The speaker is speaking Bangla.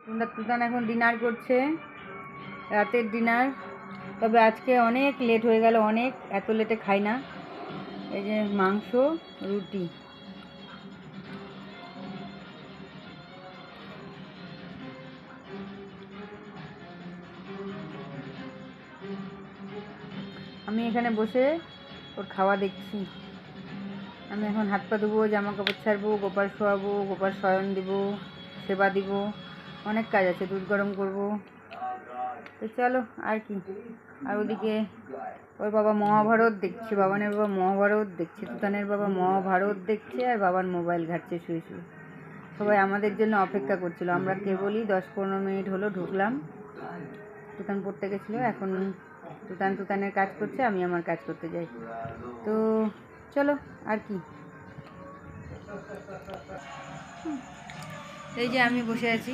তুতান এখন ডিনার করছে, রাতের ডিনার। তবে আজকে অনেক লেট হয়ে গেল, অনেক, এত লেটে খাই না। এই যে মাংস, রুটি। আমি এখানে বসে ওর খাওয়া দেখছি। আমি এখন হাত পা ধুবো, জামা কাপড় ছাড়বো, গোপাল শোয়াবো, গোপাল শয়ন দিব, সেবা দিব, অনেক কাজ আছে, দুধ গরম করব। তো চলো আর কি। আর ওদিকে ওর বাবা মহাভারত দেখছে, বাবানের বাবা মহাভারত দেখছে, তুতানের বাবা মহাভারত দেখছে, আর বাবার মোবাইল ঘাটছে শুয়ে শুয়ে। সবাই আমাদের জন্য অপেক্ষা করছিল। আমরা কেবলই 10-15 মিনিট হলো ঢুকলাম। তুতান পড়তে গেছিলো, এখন তুতানের কাজ করছে, আমি আমার কাজ করতে যাই। তো চলো আর কি। এই যে আমি বসে আছি,